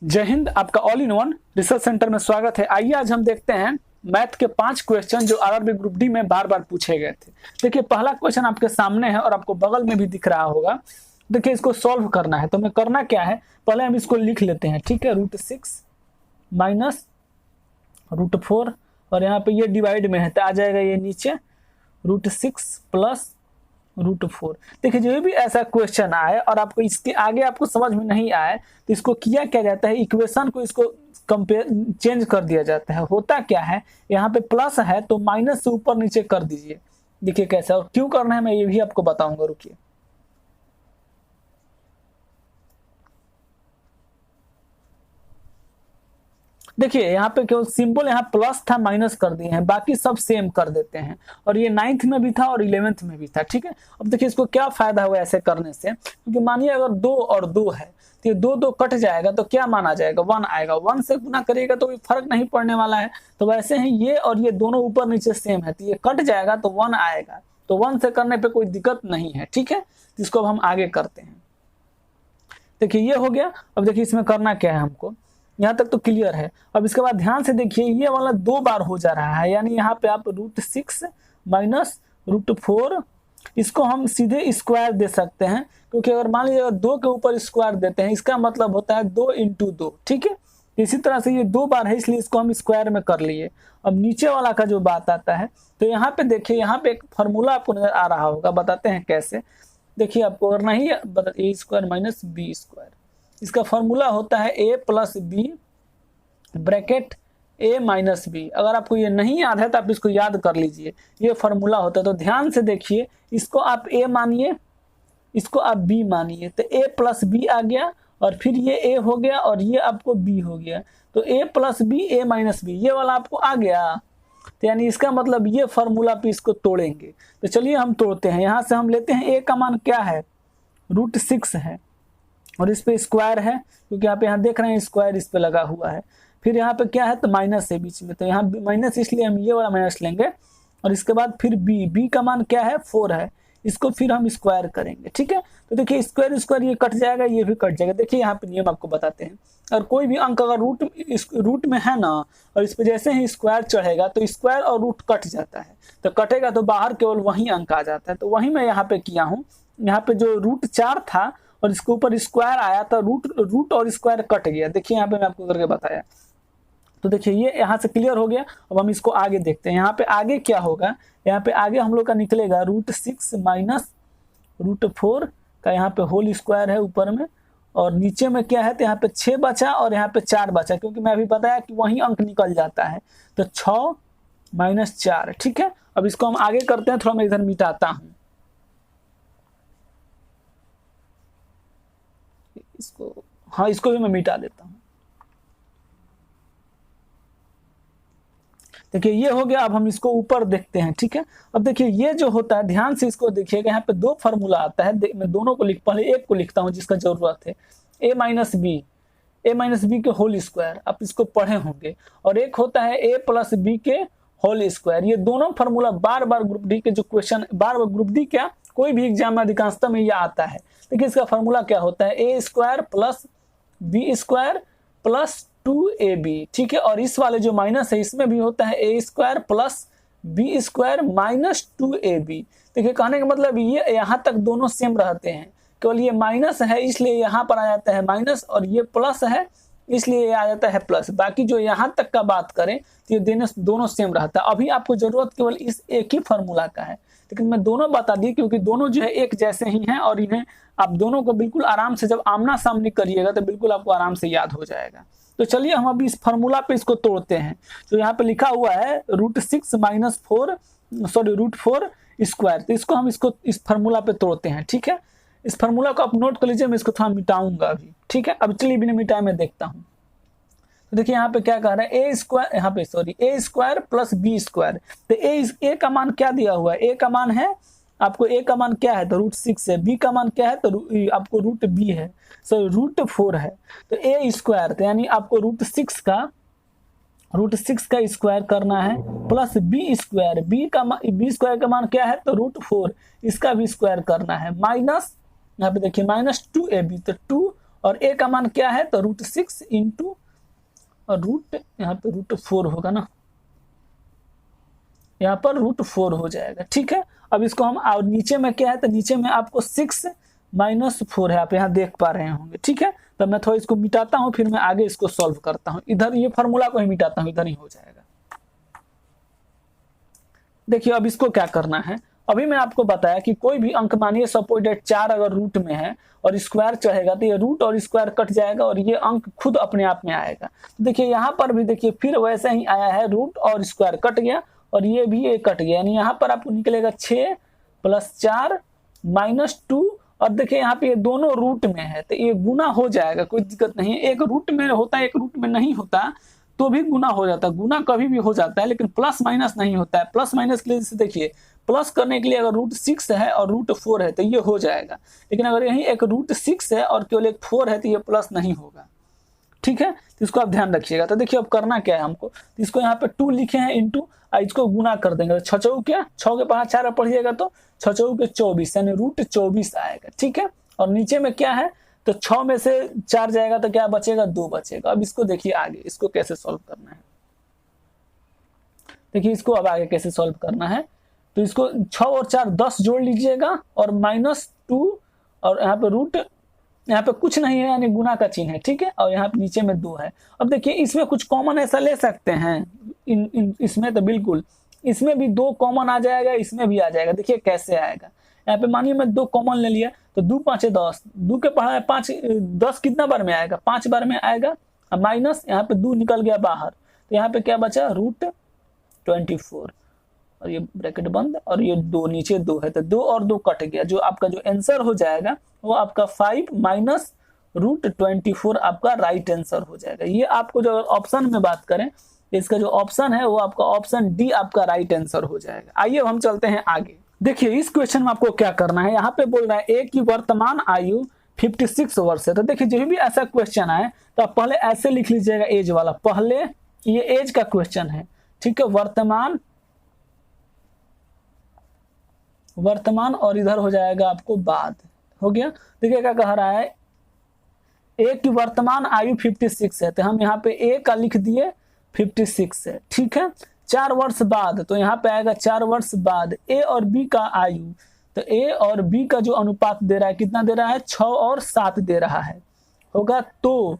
जय हिंद। आपका all in one research centre में स्वागत है। आइए आज हम देखते हैं मैथ के 5 क्वेश्चन जो आरआरबी ग्रुप डी में बार बार पूछे गए थे। देखिए पहला क्वेश्चन आपके सामने है और आपको बगल में भी दिख रहा होगा। देखिए इसको सॉल्व करना है तो हमें करना क्या है, पहले हम इसको लिख लेते हैं। ठीक है, √6 माइनस √4 और यहाँ पे ये डिवाइड में है तो आ जाएगा ये नीचे √6 प्लस √4। देखिए जो भी ऐसा क्वेश्चन आए और आपको इसके आगे आपको समझ में नहीं आए तो इसको किया क्या जाता है, इक्वेशन को इसको कंपेयर चेंज कर दिया जाता है। होता क्या है, यहाँ पे प्लस है तो माइनस से ऊपर नीचे कर दीजिए। देखिए कैसा और क्यों करना है मैं ये भी आपको बताऊंगा, रुकिए। देखिए यहाँ पे केवल सिंपल यहाँ प्लस था माइनस कर दिए हैं, बाकी सब सेम कर देते हैं। और ये 9th में भी था और 11th में भी था। ठीक है, अब देखिए इसको क्या फायदा हुआ ऐसे करने से, क्योंकि मानिए अगर 2 और 2 है तो ये 2 2 कट जाएगा तो क्या माना जाएगा, 1 आएगा। 1 से गुना करिएगा तो कोई फर्क नहीं पड़ने वाला है। तो वैसे ही ये और ये दोनों ऊपर नीचे सेम है तो ये कट जाएगा तो 1 आएगा। तो 1 से करने पे कोई दिक्कत नहीं है। ठीक है, तो इसको अब हम आगे करते हैं। देखिए ये हो गया। अब देखिए इसमें करना क्या है हमको, यहाँ तक तो क्लियर है। अब इसके बाद ध्यान से देखिए ये वाला 2 बार हो जा रहा है, यानी यहाँ पे आप √6 माइनस √4 इसको हम सीधे स्क्वायर दे सकते हैं, क्योंकि अगर मान लीजिए 2 के ऊपर स्क्वायर देते हैं इसका मतलब होता है 2 × 2। ठीक है, इसी तरह से ये 2 बार है इसलिए इसको हम स्क्वायर में कर लिए। अब नीचे वाला का जो बात आता है तो यहाँ पे देखिए, यहाँ पे एक फॉर्मूला आपको नजर आ रहा होगा, बताते हैं कैसे। देखिए आपको अगर नहीं a² माइनस b², इसका फॉर्मूला होता है a plus B bracket a minus B. अगर आपको ये नहीं याद है तो आप इसको याद कर लीजिए, ये फॉर्मूला होता है। तो ध्यान से देखिए, इसको आप a मानिए, इसको आप b मानिए, तो a प्लस बी आ गया और फिर ये a हो गया और ये आपको b हो गया। तो a plus B a minus B ये वाला आपको आ गया। तो यानी इसका मतलब ये फॉर्मूला पे इसको तोड़ेंगे। तो चलिए हम तोड़ते हैं। यहाँ से हम लेते हैं a का मान क्या है, √6 है और इस पे स्क्वायर है, क्योंकि आप यहाँ देख रहे हैं स्क्वायर इस पे लगा हुआ है। फिर यहाँ पे क्या है तो माइनस है बीच में, तो यहाँ माइनस इसलिए हम ये वाला माइनस लेंगे। और इसके बाद फिर b का मान क्या है 4 है, इसको फिर हम स्क्वायर करेंगे। ठीक है, तो देखिए स्क्वायर स्क्वायर ये कट जाएगा, ये भी कट जाएगा। देखिए यहाँ पे नियम आपको बताते हैं, और कोई भी अंक अगर रूट में है ना और इस पे जैसे ही स्क्वायर चढ़ेगा तो स्क्वायर और रूट कट जाता है, तो कटेगा तो बाहर केवल वही अंक आ जाता है। तो वही मैं यहाँ पे किया हूँ। यहाँ पे जो √4 था और इसके ऊपर स्क्वायर आया था, रूट और स्क्वायर कट गया। देखिए यहाँ पे मैं आपको करके बताया। तो देखिए ये यहाँ से क्लियर हो गया। अब हम इसको आगे देखते हैं। यहाँ पे आगे क्या होगा, यहाँ पे आगे हम लोग का निकलेगा √6 माइनस √4 का यहाँ पे होल स्क्वायर है ऊपर में, और नीचे में क्या है तो यहाँ पे 6 बचा और यहाँ पे 4 बचा, क्योंकि मैं अभी बताया कि वही अंक निकल जाता है। तो 6 माइनस 4। ठीक है, अब इसको हम आगे करते हैं। थोड़ा मैं इधर मिटाता हूँ इसको, हाँ इसको भी मैं मिटा देता हूँ। देखिए ये हो गया। अब हम इसको ऊपर देखते हैं। ठीक है, अब देखिए ये जो होता है ध्यान से इसको देखिएगा, यहाँ पे 2 फॉर्मूला आता है। मैं दोनों को पहले एक को लिखता हूँ जिसका जरूरत है, a माइनस बी के होल स्क्वायर, आप इसको पढ़े होंगे। और एक होता है a प्लस बी के होल स्क्वायर। ये दोनों फॉर्मूला बार बार ग्रुप डी के जो क्वेश्चन, बार बार ग्रुप डी क्या कोई भी एग्जाम में अधिकांशतः में यह आता है। देखिए इसका फॉर्मूला क्या होता है, a² plus b² plus 2ab। ठीक है, और इस वाले जो माइनस है इसमें भी होता है a² plus b² minus 2ab। देखिए कहने का मतलब ये यहाँ तक दोनों सेम रहते हैं, केवल ये माइनस है इसलिए यहाँ पर आ जाता है माइनस, और ये प्लस है इसलिए ये आ जाता है प्लस। बाकी जो यहाँ तक का बात करें तो ये दोनों सेम रहता है। अभी आपको जरूरत केवल इस एक ही फॉर्मूला का है, लेकिन मैं दोनों बता दी क्योंकि दोनों जो है एक जैसे ही हैं, और इन्हें आप दोनों को बिल्कुल आराम से जब आमना सामने करिएगा तो बिल्कुल आपको आराम से याद हो जाएगा। तो चलिए हम अभी इस फॉर्मूला पे इसको तोड़ते हैं। तो यहाँ पे लिखा हुआ है √6 माइनस √4 स्क्वायर। तो इसको हम इस फॉर्मूला पे तोड़ते हैं। ठीक है, इस फॉर्मूला को आप नोट कर लीजिए, मैं इसको थोड़ा मिटाऊंगा अभी। ठीक है, अब चलिए बिना मिटाए मैं देखता हूँ। तो देखिए यहाँ पे क्या कह रहा है, यहाँ पे a² प्लस b²। तो a का मान क्या दिया हुआ है, a का मान है आपको, a का मान क्या है तो √6 है, b का मान क्या है तो आपको √b है, √4 है। तो a², तो यानी आपको √6 का स्क्वायर करना है प्लस b², b² का मान क्या है तो √4, इसका भी स्क्वायर करना है, माइनस यहाँ पे देखिए माइनस 2ab, तो 2 और a का मान क्या है, तो √6 इंटू और रूट, यहाँ पे √4 होगा ना, यहाँ पर √4 हो जाएगा। ठीक है, अब इसको हम, और नीचे में क्या है, तो नीचे में आपको 6 - 4 है, आप यहाँ देख पा रहे होंगे। ठीक है, तो मैं थोड़ा इसको मिटाता हूँ, फिर मैं आगे इसको सॉल्व करता हूँ। इधर ये फार्मूला को ही मिटाता हूँ, इधर ही हो जाएगा। देखिए अब इसको क्या करना है, अभी मैं आपको बताया कि कोई भी अंक, मानिए सपोज दैट 4 अगर रूट में है और स्क्वायर चढ़ेगा तो ये रूट और स्क्वायर कट जाएगा और ये अंक खुद अपने आप में आएगा। तो देखिए यहाँ पर भी देखिए फिर वैसे ही आया है, रूट और स्क्वायर कट गया और ये भी ये कट गया, यानी यहाँ पर आपको निकलेगा 6 + 4 - 2। और देखिए यहाँ पे ये दोनों रूट में है तो ये गुना हो जाएगा, कोई दिक्कत नहीं है। एक रूट में होता है, एक रूट में नहीं होता तो भी गुना हो जाता है, गुना कभी भी हो जाता है, लेकिन प्लस माइनस नहीं होता है। प्लस माइनस के लिए जैसे देखिए, प्लस करने के लिए अगर √6 है और √4 है तो ये हो जाएगा, लेकिन अगर यही एक √6 है और केवल एक 4 है तो ये प्लस नहीं होगा। ठीक है, तो इसको आप ध्यान रखिएगा। तो देखिए अब करना क्या है हमको, तो इसको यहाँ पे 2 लिखे हैं इंटू, इसको गुना कर देंगे, 6 चौक क्या, 6 के 5 4 पढ़िएगा तो 6 चौक 24, यानी √24 आएगा। ठीक है, और नीचे में क्या है, तो 6 में से 4 जाएगा तो क्या बचेगा, 2 बचेगा। अब इसको देखिए आगे इसको कैसे सॉल्व करना है। देखिए इसको अब आगे कैसे सॉल्व करना है, तो इसको 6 और 4 10 जोड़ लीजिएगा और -2 और यहाँ पे रूट, यहाँ पे कुछ नहीं है यानी गुना का चिन्ह है। ठीक है, और यहाँ पे नीचे में 2 है। अब देखिए इसमें कुछ कॉमन ऐसा ले सकते हैं, इसमें तो बिल्कुल, इसमें भी 2 कॉमन आ जाएगा, इसमें भी आ जाएगा। देखिए कैसे आएगा, यहाँ पे मानिए मैं 2 कॉमन ले लिया तो 2 × 5 = 10, 2 के पढ़ा 5 10 कितना बार में आएगा, 5 बार में आएगा। अब माइनस यहाँ पे 2 निकल गया बाहर, तो यहाँ पे क्या बचा, √24 और ये ब्रैकेट बंद और ये 2 नीचे 2 है तो 2 और 2 कट गया। जो आपका जो आंसर हो जाएगा वो आपका 5 - √24 आपका राइट आंसर हो जाएगा। ये आपको जो ऑप्शन में बात करें, इसका जो ऑप्शन है वो आपका ऑप्शन डी आपका राइट आंसर हो जाएगा। आइए हम चलते हैं आगे। देखिए इस क्वेश्चन में आपको क्या करना है, यहाँ पे बोल रहा है ए की वर्तमान आयु 56 वर्ष है। तो देखिए जो भी ऐसा क्वेश्चन आए तो आप पहले ऐसे लिख लीजिएगा एज वाला, पहले ये एज का क्वेश्चन है। ठीक है, वर्तमान और इधर हो जाएगा आपको बाद, हो गया। देखिए क्या कह रहा है, ए की वर्तमान आयु 56 है तो हम यहाँ पे ए का लिख दिए 56 है। ठीक है, 4 वर्ष बाद, तो यहाँ पे आएगा 4 वर्ष बाद ए और बी का आयु, तो ए और बी का जो अनुपात दे रहा है कितना दे रहा है, 6 और 7 दे रहा है, होगा तो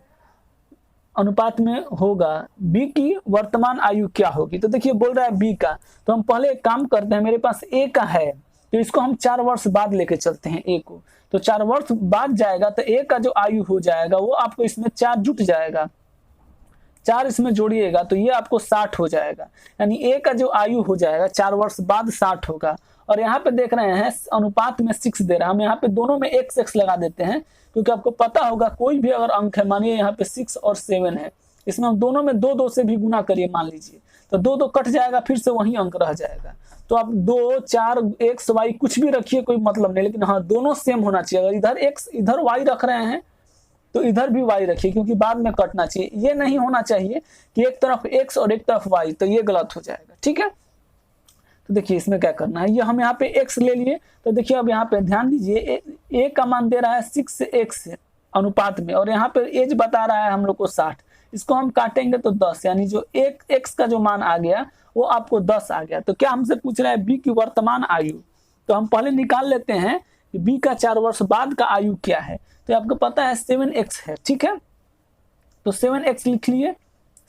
अनुपात में होगा बी की वर्तमान आयु क्या होगी। तो देखिए बोल रहा है बी का, तो हम पहले एक काम करते हैं, मेरे पास ए का है तो इसको हम 4 वर्ष बाद लेके चलते हैं ए को, तो 4 वर्ष बाद जाएगा तो ए का जो आयु हो जाएगा वो आपको इसमें 4 जुट जाएगा, 4 इसमें जोड़िएगा तो ये आपको 60 हो जाएगा, यानी ए का जो आयु हो जाएगा 4 वर्ष बाद 60 होगा। और यहाँ पे देख रहे हैं अनुपात में 6 दे रहा है, हम यहाँ पे दोनों में x लगा देते हैं क्योंकि आपको पता होगा कोई भी अगर अंक है, मानिए यहाँ पे 6 और 7 है, इसमें हम दोनों में 2 से भी गुना करिए मान लीजिए, तो 2 कट जाएगा, फिर से वही अंक रह जाएगा। तो आप 2 4 x y कुछ भी रखिए कोई मतलब नहीं, लेकिन हाँ दोनों सेम होना चाहिए। अगर इधर x इधर y रख रहे हैं तो इधर भी y रखिए क्योंकि बाद में कटना चाहिए। ये नहीं होना चाहिए कि एक तरफ x और एक तरफ y, तो ये गलत हो जाएगा। ठीक है, तो देखिए इसमें क्या करना है, ये हम यहाँ पे x ले लिए, तो देखिए अब यहाँ पे ध्यान दीजिए a का मान दे रहा है 6x अनुपात में और यहाँ पे एज बता रहा है हम लोग को 60, इसको हम काटेंगे तो 10, यानी जो एक x का जो मान आ गया वो आपको 10 आ गया। तो क्या हमसे पूछ रहा है b की वर्तमान आयु, तो हम पहले निकाल लेते हैं कि b का 4 वर्ष बाद का आयु क्या है, तो आपको पता है 7x है। ठीक है, तो 7x लिख लिए,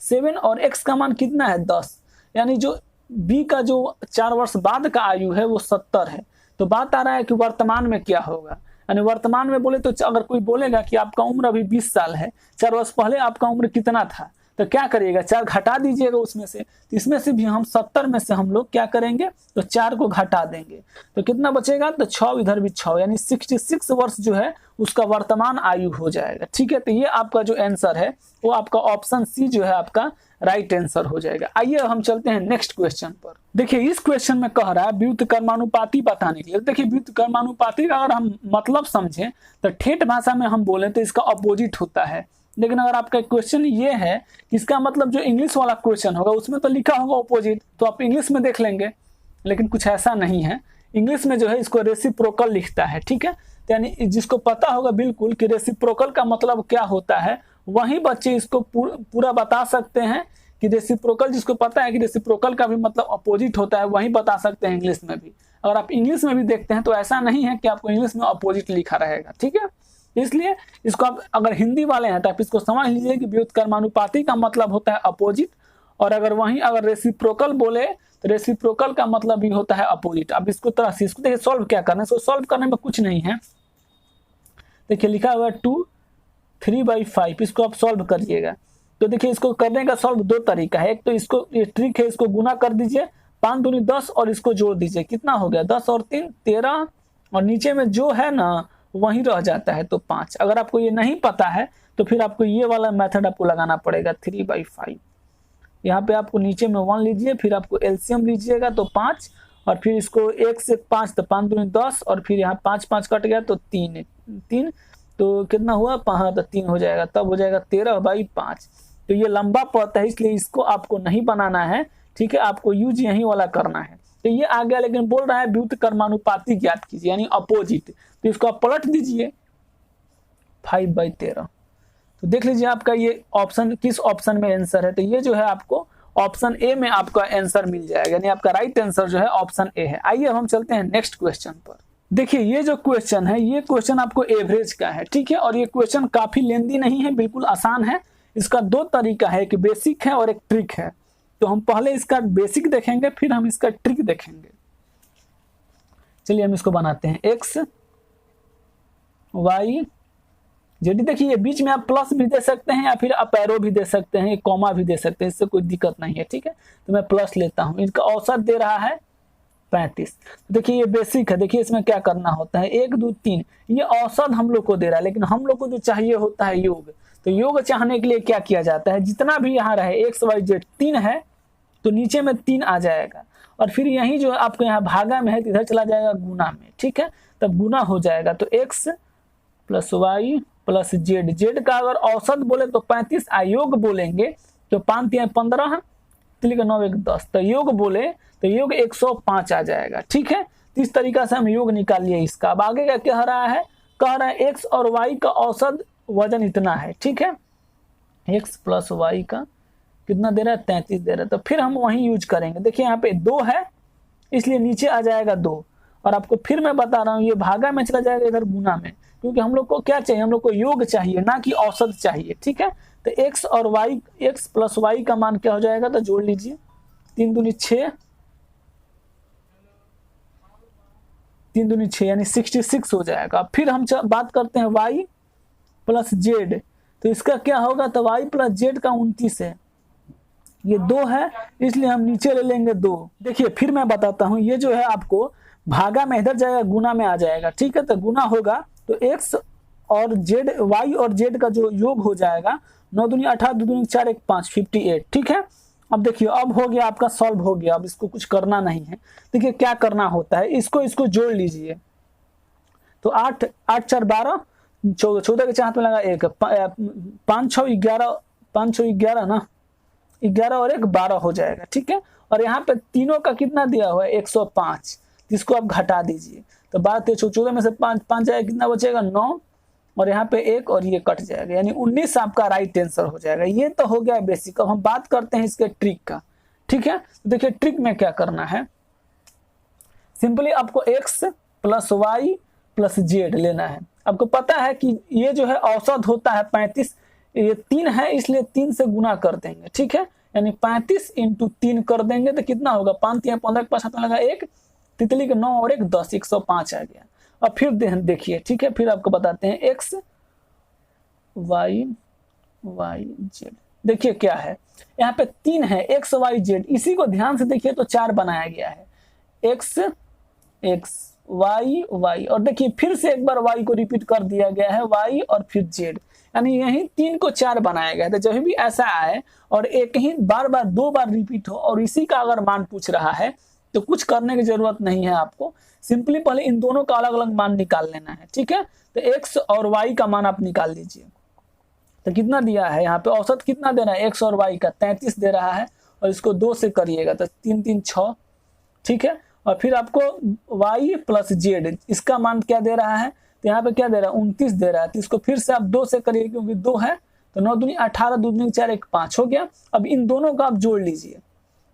7 और x का मान कितना है 10, यानी जो b का जो 4 वर्ष बाद का आयु है वो 70 है। तो बात आ रहा है कि वर्तमान में क्या होगा, यानी वर्तमान में बोले तो अगर कोई बोलेगा कि आपका उम्र अभी 20 साल है, 4 वर्ष पहले आपका उम्र कितना था, तो क्या करिएगा 4 घटा दीजिएगा उसमें से, तो इसमें से भी हम 70 में से हम लोग क्या करेंगे तो 4 को घटा देंगे, तो कितना बचेगा, तो 6 इधर भी 6, यानी 66 वर्ष जो है उसका वर्तमान आयु हो जाएगा। ठीक है, तो ये आपका जो आंसर है वो आपका ऑप्शन सी जो है आपका राइट आंसर हो जाएगा। आइए हम चलते हैं नेक्स्ट क्वेश्चन पर। देखिए इस क्वेश्चन में कह रहा है व्युत्क्रमानुपाती बताने के लिए। देखिए व्युत्क्रमानुपाती का अगर हम मतलब समझें तो ठेठ भाषा में हम बोले तो इसका अपोजिट होता है, लेकिन अगर आपका क्वेश्चन ये है कि इसका मतलब जो इंग्लिश वाला क्वेश्चन होगा उसमें तो लिखा होगा अपोजिट, तो आप इंग्लिश में देख लेंगे, लेकिन कुछ ऐसा नहीं है। इंग्लिश में जो है इसको रेसिप्रोकल लिखता है। ठीक है, तो यानी जिसको पता होगा बिल्कुल कि रेसिप्रोकल का मतलब क्या होता है, वही बच्चे इसको पूरा बता सकते हैं कि रेसिप्रोकल, जिसको पता है कि रेसिप्रोकल का भी मतलब अपोजिट होता है, वही बता सकते हैं इंग्लिश में भी। अगर आप इंग्लिश में भी देखते हैं तो ऐसा नहीं है कि आपको इंग्लिश में अपोजिट लिखा रहेगा, ठीक है। इसलिए इसको आप अगर हिंदी वाले हैं तो आप इसको समझ लीजिए कि व्युत्क्रमानुपाती का मतलब होता है अपोजिट, और अगर वहीं अगर रेसिप्रोकल बोले तो रेसिप्रोकल का मतलब भी होता है अपोजिट। अब इसको तरह से इसको देखिए सॉल्व क्या करना है, इसको सॉल्व करने में कुछ नहीं है। देखिए लिखा हुआ है 2 3/5, इसको आप सॉल्व करिएगा। तो देखिए इसको करने का सॉल्व दो तरीका है। एक तो इसको ये ट्रिक है, इसको गुना कर दीजिए, 5 दूनी 10 और इसको जोड़ दीजिए, कितना हो गया 10 और 3 13, और नीचे में जो है ना वहीं रह जाता है तो 5। अगर आपको ये नहीं पता है तो फिर आपको ये वाला मेथड आपको लगाना पड़ेगा 3/5। यहाँ पे आपको नीचे में 1 लीजिए, फिर आपको एलसीएम लीजिएगा तो 5, और फिर इसको 1 से 5 तो 5 दूनी 10, और फिर यहाँ 5 5 कट गया तो 3 तो कितना हुआ, हाँ तो 3 हो जाएगा, तब हो जाएगा 13/5। तो ये लंबा पद है इसलिए इसको आपको नहीं बनाना है, ठीक है, आपको यूज यही वाला करना है। तो ये आ गया, लेकिन बोल रहा है व्युत्क्रमानुपाती ज्ञात कीजिए यानी अपोजिट, तो इसको आप पलट दीजिए 5/13। तो देख लीजिए आपका ये ऑप्शन किस ऑप्शन में आंसर है, तो ये जो है आपको ऑप्शन ए में आपका आंसर मिल जाएगा, यानी आपका राइट आंसर जो है ऑप्शन ए है। आइए अब हम चलते हैं नेक्स्ट क्वेश्चन पर। देखिए ये जो क्वेश्चन है, ये क्वेश्चन आपको एवरेज का है, ठीक है, और ये क्वेश्चन काफी लेंदी नहीं है, बिल्कुल आसान है। इसका दो तरीका है, एक बेसिक है और एक ट्रिक है। तो हम पहले इसका बेसिक देखेंगे, फिर हम इसका ट्रिक देखेंगे। चलिए हम इसको बनाते हैं, एक्स वाई जेड। देखिए ये बीच में आप प्लस भी दे सकते हैं या फिर आप एरो भी दे सकते हैं, कॉमा भी दे सकते हैं, इससे कोई दिक्कत नहीं है, ठीक है। तो मैं प्लस लेता हूं, इनका औसत दे रहा है 35। देखिए ये बेसिक है, देखिए इसमें क्या करना होता है, 1 2 3, ये औसत हम लोग को दे रहा है, लेकिन हम लोग को जो चाहिए होता है योग। तो योग चाहने के लिए क्या किया जाता है, जितना भी यहाँ रहे एक्स वाई जेड 3 है तो नीचे में 3 आ जाएगा, और फिर यही जो आपको यहाँ भागा में है तो इधर चला जाएगा गुना में, ठीक है, तब गुना हो जाएगा। तो X plus Y plus Z, Z का अगर औसत बोले तो 35, योग बोलेंगे तो 5 3 15, 9 1 10, तो योग बोले तो योग 105 आ जाएगा, ठीक है। तो इस तरीका से हम योग निकाल लिए इसका। अब आगे का कह रहा है, एक्स और वाई का औसत वजन इतना है, ठीक है, एक्स प्लस वाई का कितना दे रहा है 33 दे रहा है, तो फिर हम वही यूज करेंगे। देखिए यहाँ पे 2 है इसलिए नीचे आ जाएगा 2, और आपको फिर मैं बता रहा हूँ ये भागा में चला जाएगा इधर गुना में, क्योंकि हम लोग को क्या चाहिए, हम लोग को योग चाहिए ना कि औसत चाहिए, ठीक है। तो एक्स और वाई, एक्स प्लस वाई का मान क्या हो जाएगा, तो जोड़ लीजिए, 3 दूनी 6, 3 दूनी 6 यानी 66 हो जाएगा। फिर हम बात करते हैं वाई प्लस जेड, तो इसका क्या होगा, तो वाई प्लस जेड का 29 है, ये 2 है इसलिए हम नीचे ले लेंगे 2। देखिए फिर मैं बताता हूँ, ये जो है आपको भागा में इधर जाएगा गुना में आ जाएगा, ठीक है, तो गुना होगा तो एक्स और जेड, वाई और जेड का जो योग हो जाएगा 9 दूनी 18 2 दूनी 4 1 5 58, ठीक है। अब देखिए अब हो गया आपका सॉल्व हो गया, अब इसको कुछ करना नहीं है। देखिए क्या करना होता है, इसको जोड़ लीजिए, तो 8 8 4 12 14 के चाहत में लगा 1, 5 6 11, 5 6 11 ना, 11 और 1 12 हो जाएगा, ठीक है। और यहाँ पे तीनों का कितना दिया हुआ है 105, जिसको आप घटा दीजिए, तो 12 13 14 में से 5 5 जाएगा, कितना बचेगा 9, और यहाँ पे 1 और ये कट जाएगा, यानी 19 आपका राइट आंसर हो जाएगा। ये तो हो गया बेसिक। अब हम बात करते हैं इसके ट्रिक का, ठीक है। तो देखिए ट्रिक में क्या करना है, सिंपली आपको X plus Y plus Z लेना है। आपको पता है कि ये जो है औसत होता है 35, ये 3 है इसलिए 3 से गुना कर देंगे, ठीक है, यानी 35 × 3 कर देंगे तो कितना होगा, 5 3 15 के पास हाथ में लगा 1, तितली के 9 और 1 10, 105 आ गया। अब फिर देखिए, ठीक है, फिर आपको बताते हैं एक्स वाई वाई जेड। देखिए क्या है, यहाँ पे 3 है एक्स वाई जेड, इसी को ध्यान से देखिए तो 4 बनाया गया है, एक्स एक्स वाई वाई, और देखिए फिर से एक बार वाई को रिपीट कर दिया गया है, वाई और फिर जेड, यानी यही 3 को 4 बनाया गया था। जब भी ऐसा आए और एक ही बार 2 बार रिपीट हो और इसी का अगर मान पूछ रहा है तो कुछ करने की जरूरत नहीं है, आपको सिंपली पहले इन दोनों का अलग अलग मान निकाल लेना है, ठीक है। तो एक्स और वाई का मान आप निकाल लीजिए, तो कितना दिया है यहाँ पे, औसत कितना दे रहा है एक्स और वाई का 33 दे रहा है, और इसको 2 से करिएगा तो 3 3 6, ठीक है। और फिर आपको y प्लस जेड, इसका मान क्या दे रहा है, तो यहाँ पे क्या दे रहा है 29 दे रहा है। तो इसको फिर से आप 2 से करिए क्योंकि 2 है, तो 9 दूनी 18, 2 दूनी 4, 1 5 हो गया। अब इन दोनों का आप जोड़ लीजिए,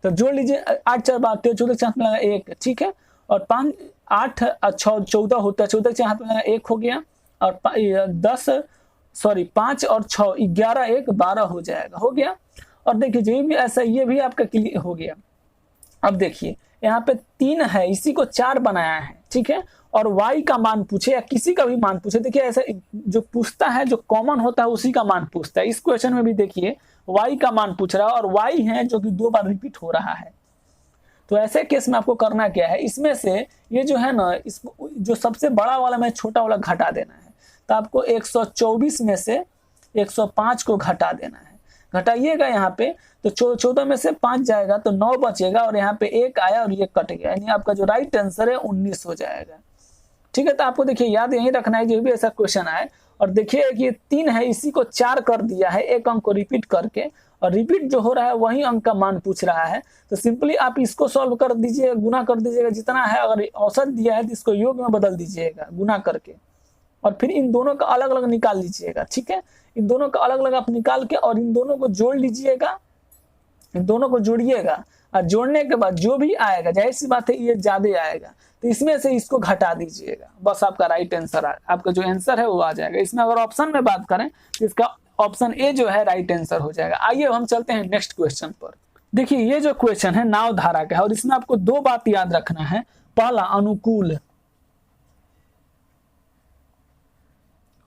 तो जोड़ लीजिए 8 4 12 14 के हाथ में लगा 1, ठीक है। और 5 8 6 14 होता है, 14 के हाथ में लगा 1 हो गया। और 5 और 6 11 1 12 हो जाएगा, हो गया। और देखिए जो भी ऐसा ये भी आपका क्लियर हो गया। अब देखिए यहाँ पे 3 है, इसी को 4 बनाया है, ठीक है। और y का मान पूछे या किसी का भी मान पूछे, देखिए ऐसे जो पूछता है जो कॉमन होता है उसी का मान पूछता है। इस क्वेश्चन में भी देखिए y का मान पूछ रहा है और y है जो कि 2 बार रिपीट हो रहा है। तो ऐसे केस में आपको करना क्या है, इसमें से ये जो है ना, इसको जो सबसे बड़ा वाला में छोटा वाला घटा देना है। तो आपको 124 में से 105 को घटा देना है। घटाइएगा यहाँ पे तो 14 में से 5 जाएगा तो 9 बचेगा, और यहाँ पे 1 आया और ये कट गया, यानी आपका जो राइट आंसर है 19 हो जाएगा, ठीक है। तो आपको देखिए याद यही रखना है जो भी ऐसा क्वेश्चन आए। और देखिए कि ये 3 है, इसी को 4 कर दिया है, एक अंक को रिपीट करके, और रिपीट जो हो रहा है वही अंक का मान पूछ रहा है। तो सिंपली आप इसको सॉल्व कर दीजिए, गुना कर दीजिएगा जितना है। अगर औसत दिया है तो इसको योग में बदल दीजिएगा गुना करके, और फिर इन दोनों का अलग अलग निकाल लीजिएगा, ठीक है। इन दोनों का अलग अलग आप निकाल के और इन दोनों को जोड़ लीजिएगा, इन दोनों को जोड़िएगा। और जोड़ने के बाद जो भी आएगा, जाहिर सी बात है ये ज्यादा आएगा, तो इसमें से इसको घटा दीजिएगा, बस आपका राइट आंसर आपका जो आंसर है वो आ जाएगा। इसमें अगर ऑप्शन में बात करें तो इसका ऑप्शन ए जो है राइट आंसर हो जाएगा। आइए हम चलते हैं नेक्स्ट क्वेश्चन पर। देखिए ये जो क्वेश्चन है नाव धारा का है, और इसमें आपको 2 बात याद रखना है। पहला अनुकूल,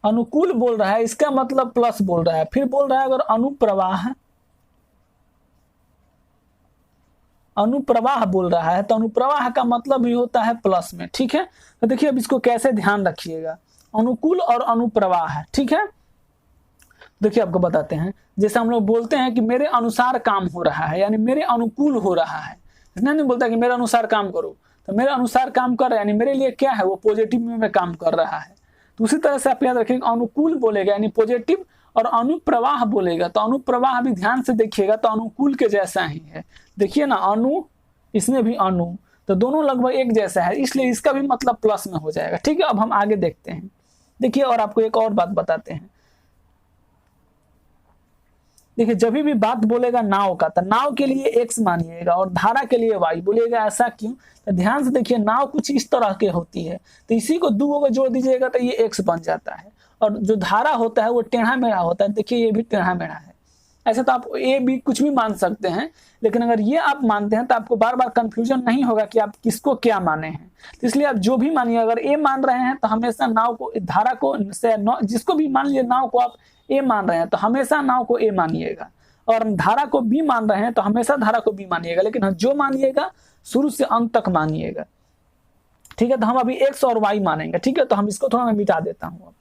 अनुकूल बोल रहा है, इसका मतलब प्लस बोल रहा है। फिर बोल रहा है अगर अनुप्रवाह, अनुप्रवाह बोल रहा है तो अनुप्रवाह का मतलब भी होता है प्लस में, ठीक है। तो देखिए अब इसको कैसे ध्यान रखिएगा, अनुकूल और अनुप्रवाह है, ठीक है। देखिए आपको बताते हैं, जैसे हम लोग बोलते हैं कि मेरे अनुसार काम हो रहा है, यानी मेरे अनुकूल हो रहा है। इतना नहीं बोलता कि मेरे अनुसार काम करो, तो मेरे अनुसार काम कर रहा है यानी मेरे लिए क्या है, वो पॉजिटिव में काम कर रहा है। तो उसी तरह से आप याद रखिएगा, अनुकूल बोलेगा यानी पॉजिटिव, और अनुप्रवाह बोलेगा तो अनुप्रवाह भी ध्यान से देखिएगा तो अनुकूल के जैसा ही है। देखिए ना अनु, इसमें भी अनु, तो दोनों लगभग एक जैसा है, इसलिए इसका भी मतलब प्लस में हो जाएगा, ठीक है। अब हम आगे देखते हैं। देखिए और आपको एक और बात बताते हैं। देखिए जब भी बात बोलेगा नाव का, तो नाव के लिए x मानिएगा और धारा के लिए y बोलेगा। ऐसा क्यों, तो ध्यान से देखिए नाव कुछ इस तरह के होती है, तो इसी को 2 को जोड़ दीजिएगा तो ये x बन जाता है। और जो धारा होता है वो टेढ़ा मेढ़ा होता है, देखिए ये भी टेढ़ा मेढ़ा है। ऐसे तो आप ए बी कुछ भी मान सकते हैं, लेकिन अगर ये आप मानते हैं तो आपको बार बार कंफ्यूजन नहीं होगा कि आप किसको क्या माने हैं। तो इसलिए आप जो भी मानिए, अगर ए मान रहे हैं तो हमेशा नाव को, धारा को से जिसको भी मान लीजिए नाव को आप ए मान रहे हैं तो हमेशा नाव को ए मानिएगा, और धारा को बी मान रहे हैं तो हमेशा धारा को बी मानिएगा, लेकिन जो मानिएगा शुरू से अंत तक मानिएगा, ठीक है। तो हम अभी एक्स और वाई मानेंगे, ठीक है। तो हम इसको थोड़ा मैं मिटा देता हूँ।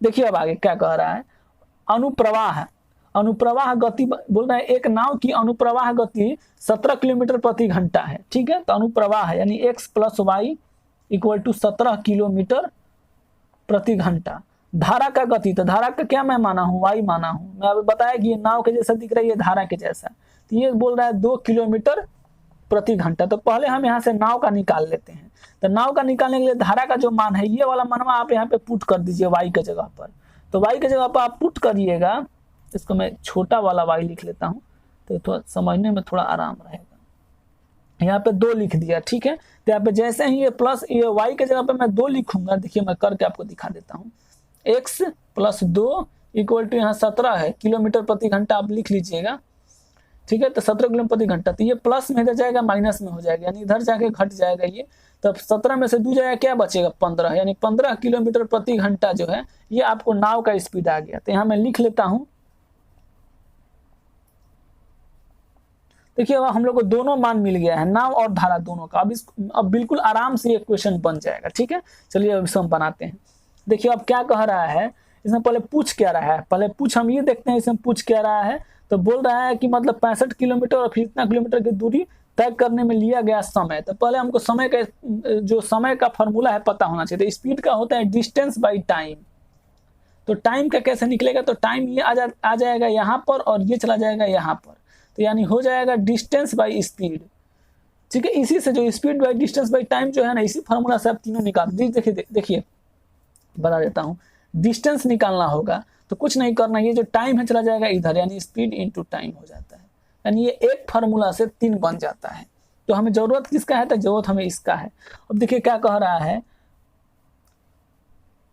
देखिए अब आगे क्या कह रहा है, अनुप्रवाह, अनुप्रवाह गति बोल रहा है एक नाव की अनुप्रवाह गति 17 किलोमीटर प्रति घंटा है, ठीक है। तो अनुप्रवाह है यानी x + y = 17 किलोमीटर प्रति घंटा। धारा का गति, तो धारा का क्या मैं माना हूं, y माना हूं। मैं अभी बताया कि ये नाव के जैसा दिख रहा है, ये धारा के जैसा, तो ये बोल रहा है 2 किलोमीटर प्रति घंटा। तो पहले हम यहाँ से नाव का निकाल लेते हैं। तो नाव का निकालने के लिए धारा का जो मान है ये वाला मानवा आप यहाँ पे पुट कर दीजिए y के जगह पर। तो y के जगह पर आप पुट करिएगा, इसको मैं छोटा वाला y लिख लेता हूँ तो थोड़ा समझने में थोड़ा आराम रहेगा। यहाँ पे 2 लिख दिया, ठीक है। तो यहाँ पे जैसे ही ये प्लस, ये y के जगह पे मैं 2 लिखूंगा, देखिए मैं करके आपको दिखा देता हूँ। x + 2 = यहाँ 17 है किलोमीटर प्रति घंटा, आप लिख लीजिएगा, ठीक है। तो 17 किलोमीटर प्रति घंटा, तो ये प्लस में इधर जाएगा माइनस में हो जाएगा, यानी इधर जाके घट जाएगा ये। तब 17 में से 2 जाएगा, क्या बचेगा 15, यानी 15 किलोमीटर प्रति घंटा जो है ये आपको नाव का स्पीड आ गया। तो यहाँ मैं लिख लेता हूँ। देखिए अब हम लोग को दोनों मान मिल गया है, नाव और धारा दोनों का। अब बिल्कुल आराम से ये क्वेश्चन बन जाएगा, ठीक है। चलिए अब इसको हम बनाते हैं। देखिए अब क्या कह रहा है, इसमें पहले पूछ क्या रहा है, पहले पूछ हम ये देखते हैं इसमें पूछ क्या रहा है। तो बोल रहा है कि मतलब 65 किलोमीटर और फिर इतना किलोमीटर की दूरी तय करने में लिया गया समय। तो पहले हमको समय का, जो समय का फॉर्मूला है पता होना चाहिए। तो स्पीड का होता है डिस्टेंस बाई टाइम। तो टाइम का कैसे निकलेगा, तो टाइम ये आ जाएगा यहाँ पर और ये चला जाएगा यहाँ पर, तो यानी हो जाएगा डिस्टेंस बाई स्पीड, ठीक है। इसी से जो speed by distance by time जो है ना, इसी फॉर्मूला से आप तीनों निकाल दीजिए। देखिए बता देता हूँ। डिस्टेंस निकालना होगा तो कुछ नहीं करना, ये जो टाइम है चला जाएगा इधर, यानी स्पीड इनटू टाइम हो जाता है, यानी ये एक फार्मूला से 3 बन जाता है। तो हमें जरूरत किसका है, तो जरूरत हमें इसका है। अब देखिए क्या कह रहा है,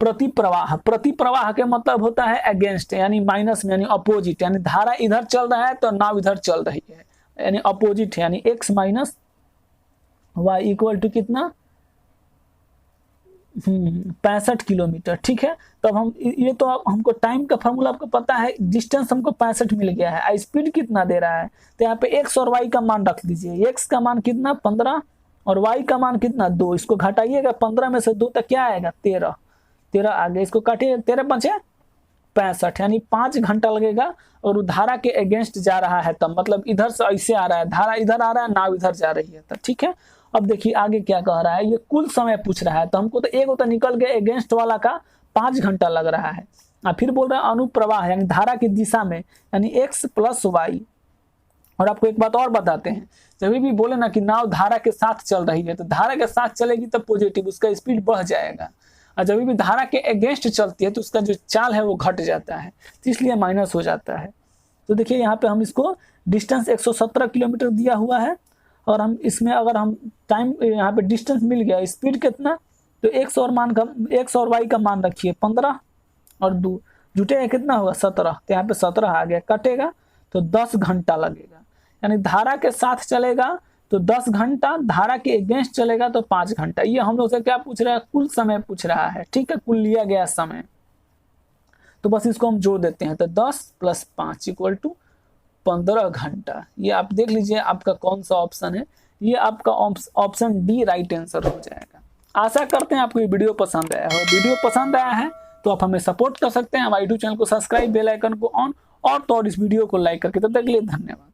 प्रति प्रवाह। प्रति प्रवाह के मतलब होता है अगेंस्ट, यानी माइनस में, यानी अपोजिट, यानी धारा इधर चल रहा है तो नाव इधर चल रही है, यानी अपोजिट है, यानी x minus Y equal to कितना 65 किलोमीटर। ठीक है, तो अब हम ये तो हमको टाइम का फॉर्मूला आपको पता है, डिस्टेंस हमको 65 मिल गया है, स्पीड कितना दे रहा है, तो यहाँ पे x और y का मान रख दीजिए। x का मान कितना 15 और y का मान कितना 2, इसको घटाइएगा 15 में से 2 तक क्या आएगा 13, 13 आगे, इसको काटिए 13 5 65, यानी 5 घंटा लगेगा। और धारा के अगेंस्ट जा रहा है तब, मतलब इधर से ऐसे आ रहा है, धारा इधर आ रहा है, नाव इधर जा रही है तब। ठीक है, अब देखिए आगे क्या कह रहा है, ये कुल समय पूछ रहा है, तो हमको तो एक होता निकल गया, अगेंस्ट वाला का 5 घंटा लग रहा है। फिर बोल रहा है अनुप्रवाह, यानी धारा की दिशा में, यानी x प्लस वाई। और आपको एक बात और बताते हैं, जब भी बोले ना कि नाव धारा के साथ चल रही है, तो धारा के साथ चलेगी तो पॉजिटिव, उसका स्पीड बढ़ जाएगा, और जब भी धारा के अगेंस्ट चलती है तो उसका जो चाल है वो घट जाता है, तो इसलिए माइनस हो जाता है। तो देखिए यहाँ पे हम इसको डिस्टेंस 117 किलोमीटर दिया हुआ है, और हम इसमें अगर हम टाइम यहाँ पे डिस्टेंस मिल गया, स्पीड कितना, तो x और y का मान रखिए 15 और 2 जुटेगा कितना होगा 17, तो यहाँ पे 17 आ गया, कटेगा तो 10 घंटा लगेगा। यानी धारा के साथ चलेगा तो 10 घंटा, धारा के अगेंस्ट चलेगा तो 5 घंटा। ये हम लोग से क्या पूछ रहा है, कुल समय पूछ रहा है। ठीक है, कुल लिया गया समय, तो बस इसको हम जोड़ देते हैं, तो 10 + 5 इक्वल टू 15 घंटा। ये आप देख लीजिए आपका कौन सा ऑप्शन है, ये आपका ऑप्शन डी राइट आंसर हो जाएगा। आशा करते हैं आपको ये वीडियो पसंद आया हो। वीडियो पसंद आया है तो आप हमें सपोर्ट कर सकते हैं, हमारे यूट्यूब चैनल को सब्सक्राइब, बेल आइकन को ऑन, और तो और इस वीडियो को लाइक करके। तब तक के लिए धन्यवाद।